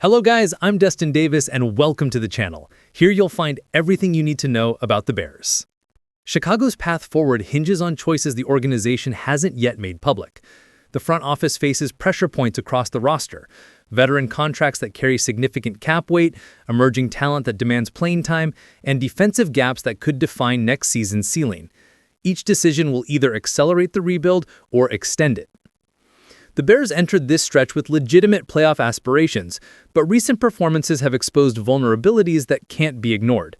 Hello guys, I'm Destin Davis and welcome to the channel. Here you'll find everything you need to know about the Bears. Chicago's path forward hinges on choices the organization hasn't yet made public. The front office faces pressure points across the roster, veteran contracts that carry significant cap weight, emerging talent that demands playing time, and defensive gaps that could define next season's ceiling. Each decision will either accelerate the rebuild or extend it. The Bears entered this stretch with legitimate playoff aspirations, but recent performances have exposed vulnerabilities that can't be ignored.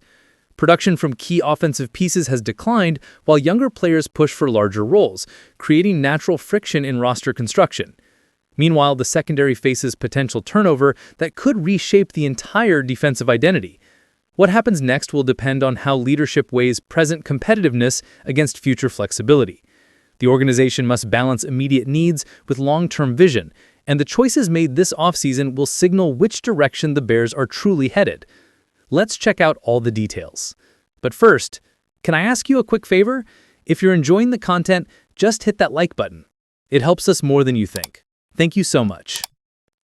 Production from key offensive pieces has declined, while younger players push for larger roles, creating natural friction in roster construction. Meanwhile, the secondary faces potential turnover that could reshape the entire defensive identity. What happens next will depend on how leadership weighs present competitiveness against future flexibility. The organization must balance immediate needs with long-term vision, and the choices made this offseason will signal which direction the Bears are truly headed. Let's check out all the details. But first, can I ask you a quick favor? If you're enjoying the content, just hit that like button. It helps us more than you think. Thank you so much.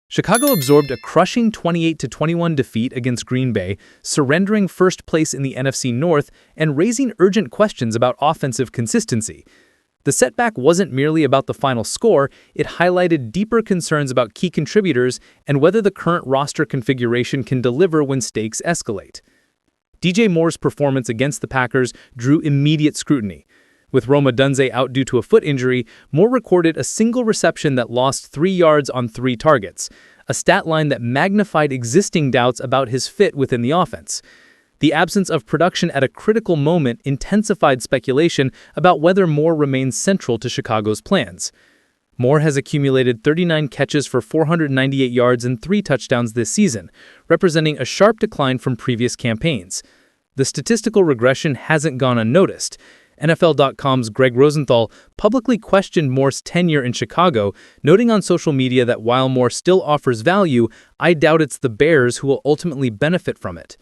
Chicago absorbed a crushing 28-21 defeat against Green Bay, surrendering first place in the NFC North and raising urgent questions about offensive consistency. The setback wasn't merely about the final score, it highlighted deeper concerns about key contributors and whether the current roster configuration can deliver when stakes escalate. DJ Moore's performance against the Packers drew immediate scrutiny. With Rome Odunze out due to a foot injury, Moore recorded a single reception that lost 3 yards on 3 targets, a stat line that magnified existing doubts about his fit within the offense. The absence of production at a critical moment intensified speculation about whether Moore remains central to Chicago's plans. Moore has accumulated 39 catches for 498 yards and 3 touchdowns this season, representing a sharp decline from previous campaigns. The statistical regression hasn't gone unnoticed. NFL.com's Greg Rosenthal publicly questioned Moore's tenure in Chicago, noting on social media that while Moore still offers value, I doubt it's the Bears who will ultimately benefit from it.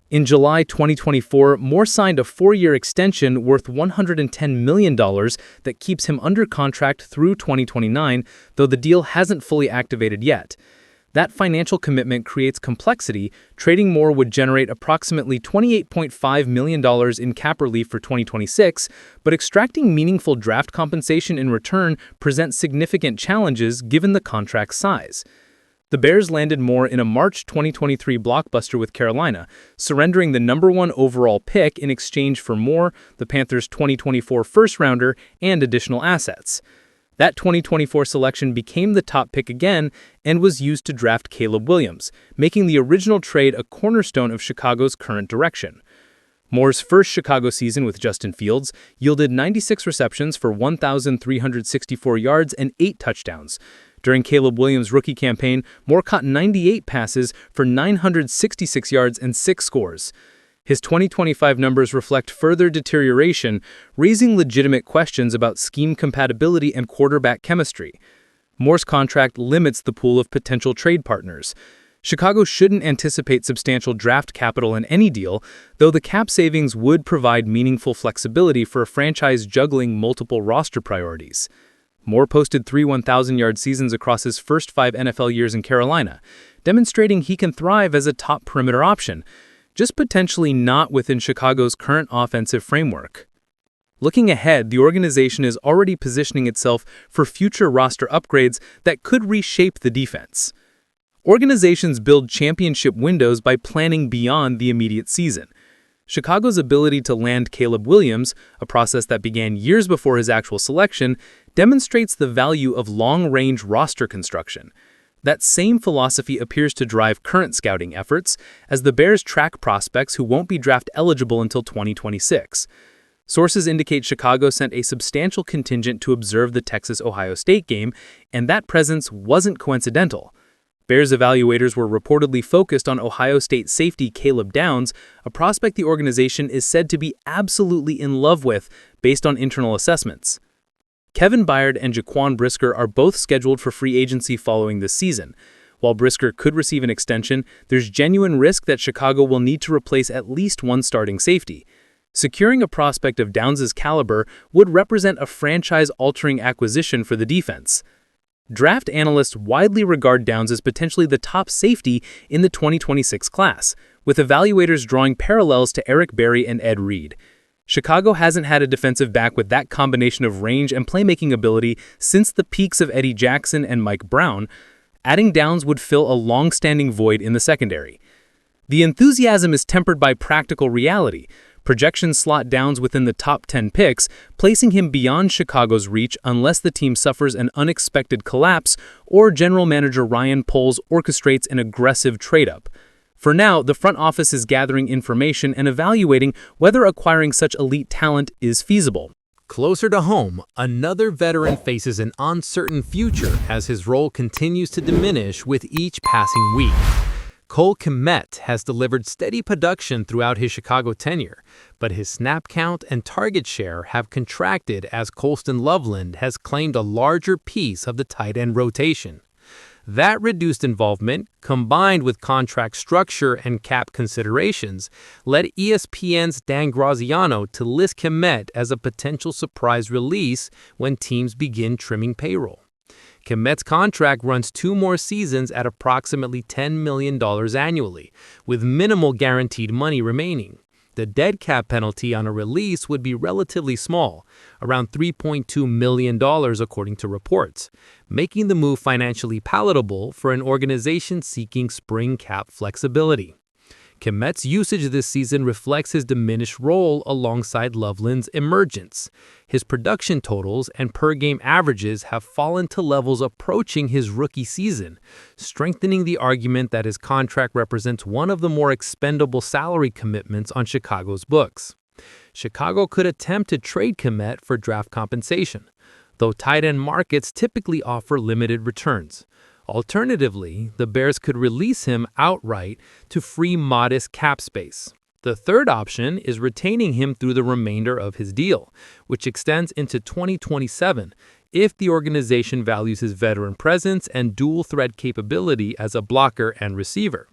In July 2024, Moore signed a 4-year extension worth $110 million that keeps him under contract through 2029, though the deal hasn't fully activated yet. That financial commitment creates complexity. Trading Moore would generate approximately $28.5 million in cap relief for 2026, but extracting meaningful draft compensation in return presents significant challenges given the contract's size. The Bears landed Moore in a March 2023 blockbuster with Carolina, surrendering the #1 overall pick in exchange for Moore, the Panthers' 2024 first-rounder, and additional assets. That 2024 selection became the top pick again and was used to draft Caleb Williams, making the original trade a cornerstone of Chicago's current direction. Moore's first Chicago season with Justin Fields yielded 96 receptions for 1,364 yards and 8 touchdowns. During Caleb Williams' rookie campaign, Moore caught 98 passes for 966 yards and 6 scores. His 2025 numbers reflect further deterioration, raising legitimate questions about scheme compatibility and quarterback chemistry. Moore's contract limits the pool of potential trade partners. Chicago shouldn't anticipate substantial draft capital in any deal, though the cap savings would provide meaningful flexibility for a franchise juggling multiple roster priorities. Moore posted 3 1,000-yard seasons across his first 5 NFL years in Carolina, demonstrating he can thrive as a top perimeter option, just potentially not within Chicago's current offensive framework. Looking ahead, the organization is already positioning itself for future roster upgrades that could reshape the defense. Organizations build championship windows by planning beyond the immediate season. Chicago's ability to land Caleb Williams, a process that began years before his actual selection, demonstrates the value of long-range roster construction. That same philosophy appears to drive current scouting efforts, as the Bears track prospects who won't be draft eligible until 2026. Sources indicate Chicago sent a substantial contingent to observe the Texas-Ohio State game, and that presence wasn't coincidental. Bears evaluators were reportedly focused on Ohio State safety Caleb Downs, a prospect the organization is said to be absolutely in love with based on internal assessments. Kevin Byard and Jaquan Brisker are both scheduled for free agency following this season. While Brisker could receive an extension, there's genuine risk that Chicago will need to replace at least one starting safety. Securing a prospect of Downs' caliber would represent a franchise-altering acquisition for the defense. Draft analysts widely regard Downs as potentially the top safety in the 2026 class, with evaluators drawing parallels to Eric Berry and Ed Reed. Chicago hasn't had a defensive back with that combination of range and playmaking ability since the peaks of Eddie Jackson and Mike Brown. Adding Downs would fill a long-standing void in the secondary. The enthusiasm is tempered by practical reality. Projections slot Downs within the top 10 picks, placing him beyond Chicago's reach unless the team suffers an unexpected collapse or general manager Ryan Poles orchestrates an aggressive trade-up. For now, the front office is gathering information and evaluating whether acquiring such elite talent is feasible. Closer to home, another veteran faces an uncertain future as his role continues to diminish with each passing week. Cole Kmet has delivered steady production throughout his Chicago tenure, but his snap count and target share have contracted as Colston Loveland has claimed a larger piece of the tight end rotation. That reduced involvement, combined with contract structure and cap considerations, led ESPN's Dan Graziano to list Kmet as a potential surprise release when teams begin trimming payroll. Kmet's contract runs 2 more seasons at approximately $10 million annually, with minimal guaranteed money remaining. The dead cap penalty on a release would be relatively small, around $3.2 million according to reports, making the move financially palatable for an organization seeking spring cap flexibility. Kmet's usage this season reflects his diminished role alongside Loveland's emergence. His production totals and per-game averages have fallen to levels approaching his rookie season, strengthening the argument that his contract represents one of the more expendable salary commitments on Chicago's books. Chicago could attempt to trade Kmet for draft compensation, though tight end markets typically offer limited returns. Alternatively, the Bears could release him outright to free modest cap space. The third option is retaining him through the remainder of his deal, which extends into 2027 if the organization values his veteran presence and dual-threat capability as a blocker and receiver.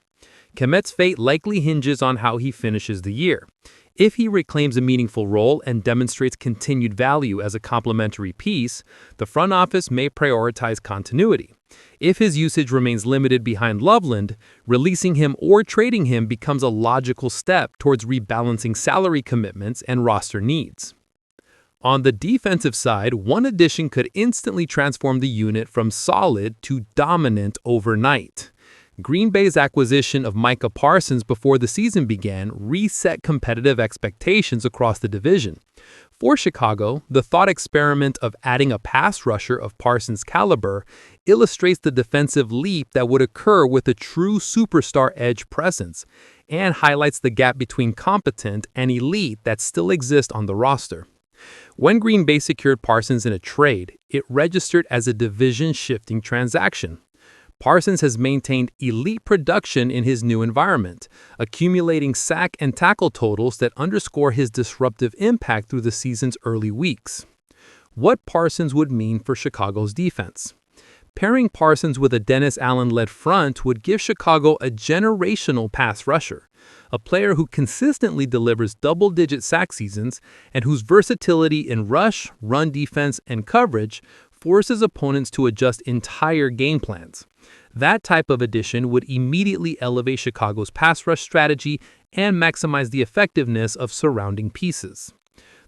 Kmet's fate likely hinges on how he finishes the year. If he reclaims a meaningful role and demonstrates continued value as a complementary piece, the front office may prioritize continuity. If his usage remains limited behind Loveland, releasing him or trading him becomes a logical step towards rebalancing salary commitments and roster needs. On the defensive side, one addition could instantly transform the unit from solid to dominant overnight. Green Bay's acquisition of Micah Parsons before the season began reset competitive expectations across the division. For Chicago, the thought experiment of adding a pass rusher of Parsons' caliber illustrates the defensive leap that would occur with a true superstar edge presence and highlights the gap between competent and elite that still exists on the roster. When Green Bay secured Parsons in a trade, it registered as a division-shifting transaction. Parsons has maintained elite production in his new environment, accumulating sack and tackle totals that underscore his disruptive impact through the season's early weeks. What Parsons would mean for Chicago's defense? Pairing Parsons with a Dennis Allen-led front would give Chicago a generational pass rusher, a player who consistently delivers double-digit sack seasons and whose versatility in rush, run defense, and coverage forces opponents to adjust entire game plans. That type of addition would immediately elevate Chicago's pass rush strategy and maximize the effectiveness of surrounding pieces.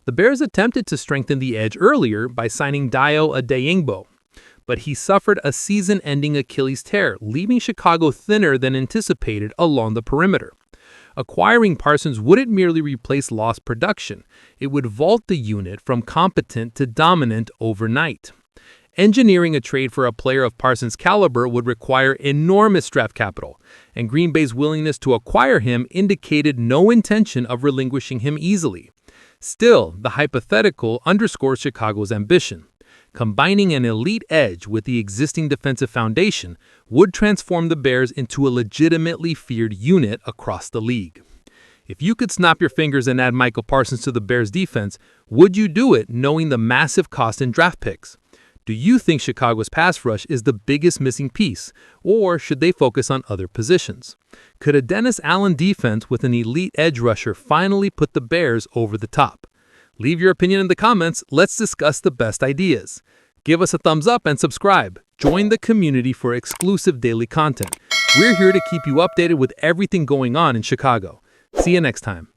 The Bears attempted to strengthen the edge earlier by signing Dayo Adeyingbo, but he suffered a season-ending Achilles tear, leaving Chicago thinner than anticipated along the perimeter. Acquiring Parsons wouldn't merely replace lost production, it would vault the unit from competent to dominant overnight. Engineering a trade for a player of Parsons' caliber would require enormous draft capital, and Green Bay's willingness to acquire him indicated no intention of relinquishing him easily. Still, the hypothetical underscores Chicago's ambition. Combining an elite edge with the existing defensive foundation would transform the Bears into a legitimately feared unit across the league. If you could snap your fingers and add Micah Parsons to the Bears' defense, would you do it knowing the massive cost in draft picks? Do you think Chicago's pass rush is the biggest missing piece, or should they focus on other positions? Could a Dennis Allen defense with an elite edge rusher finally put the Bears over the top? Leave your opinion in the comments. Let's discuss the best ideas. Give us a thumbs up and subscribe. Join the community for exclusive daily content. We're here to keep you updated with everything going on in Chicago. See you next time.